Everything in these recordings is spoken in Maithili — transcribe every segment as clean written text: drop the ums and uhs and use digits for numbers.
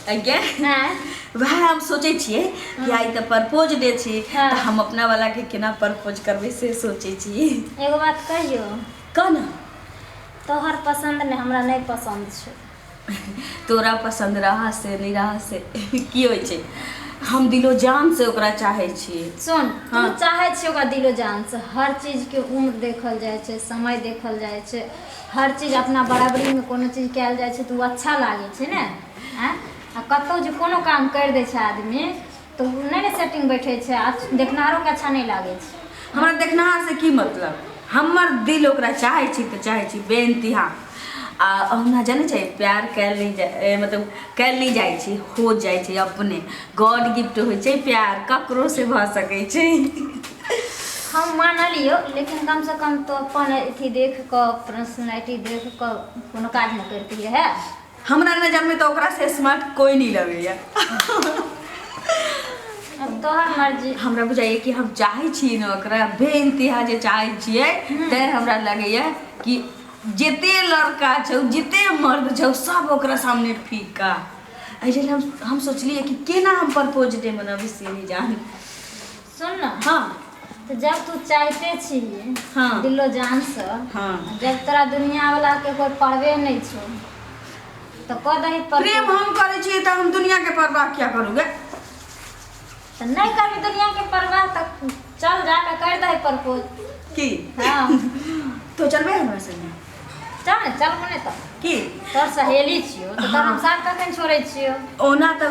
आगे हाँ वह हम सोचे छिए कि आई तो प्रपोज डे छी हाँ। तो हम अपना वाला के केना प्रपोज करबे से सोचे छी। एगो बात कहियो कौन तोहर पसंद ने हमरा नहीं पसंद छे। तोरा पसंद रहा से नहीं रहा से की होय छे, हम दिलो जान से ओकरा चाहे छी। सुन हाँ। तू चाहे छे ओकरा दिलो जान से, हर चीज के उम्र देखल जाए छे, समय देखल जाए छे, हर चीज अपना बराबरी में कोनो चीज कैल जाए छे तो अच्छा लागे छे ने। हैं आ कतो जे कोनो काम कर दे छे आदमी तो नहीं ने सेटिंग बैठे छे, देखनारो के अच्छा नहीं लागे छे। हमरा देखनाहार से की मतलब, हमर दिल ओकरा चाहे छी तो चाहे छी बेइंतहा। आ हमरा जाने छै प्यार कैल नहीं जाए, मतलब कैल नहीं जाए छी, हो जाए छी अपने। गॉड गिफ्ट होय छै प्यार, ककरो से भ सकै छै। हम मानलियो लेकिन कम से कम तो अपन अथी देख क पर्सनैलिटी देख क कोनो काज न करती है। हमरा नजर में तो ओकरा से स्मार्ट कोई नहीं लगैया। अब तोहर मर्जी। हमरा बुझाइए कि हम चाहे छी न ओकरा बेइंतहा जे चाहे छियै तै हमरा लगैया कि जते लड़का छौ जते मर्द छौ सब ओकरा सामने फीका। एहि लेल हम सोचलिए कि केना हम प्रपोज डे मनाबी से नहीं जानी। सुन न हाँ तो जब तू चाहते छिए हाँ। दिलो जान से, हाँ। जब तोरा दुनिया वाला के कोई परवे नहीं छो तो कह दही प्रेम हम करे छी तो हम दुनिया के परवाह क्या करूँगे। तो नहीं करबी दुनिया के परवाह तो चल जाके कर दही प्रपोज। की हाँ तो चलबे हमरा संगे चल ने चल मने तो की तोर सहेली छियो तो तोर हम साथ कखन छोड़े छियो। ओना तो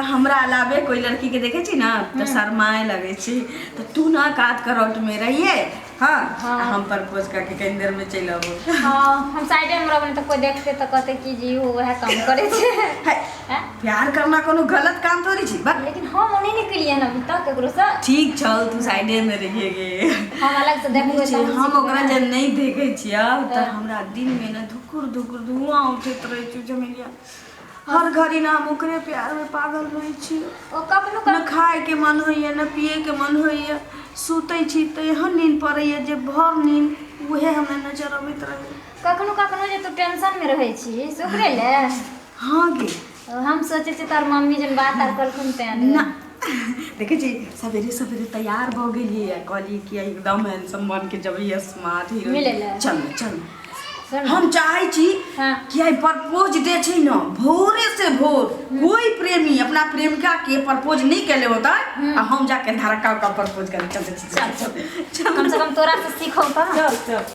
हमरा अलावे कोई लड़की के देखे छी ना तो शर्माए लगे छी, तो तू ना काट करौट में रहिए। हाँ, हाँ। हम प्रपोज करके कहीं देर में चल आबो। हाँ हम साइडे में रहबे तो कोई देखते तो कहते कि जी वो वह काम करे छे। हैं? प्यार करना कोनो गलत काम थोड़ी छी बा। लेकिन हम ओने निकलिए ना अभी तक केकरो से। ठीक छौ तू साइडे में रहिए गे। हम अलग से देखबे तो हम ओकरा जब नहीं देखे छियै त हमरा दिल में ना धुकुर धुकुर धुआं उठैत रहे छै जमेलिया। हर घड़ी ना हम ओकरे प्यार में पागल रहे छी। ओ कखनो न खाए के मन होइए न पिए के मन होइए, सुतै छी त एहन नींद पड़ैए जे भर नींद उहे हमरा नजर अबैत रहे। कखनो जे तू टेंशन में रहे छी से ओकरे ले। हाँ गे हम सोचे छी तोर मम्मी जन बात आर करखुन ते ना देखे छी सवेरे सवेरे तैयार भ गेलिए, कहलिए कि एकदम हैंडसम बन के जब स्मार्ट हीरो मिले ले। चल चल सुन हम चाहे छी हाँ। कि आई प्रपोज डे छै न भोरे से भोर कोई प्रेमी अपना प्रेमिका के प्रपोज नहीं कैले होता आ हम जाके धड़का का प्रपोज करे। चल चल कम से कम तोरा से सीखो तो। चल चल।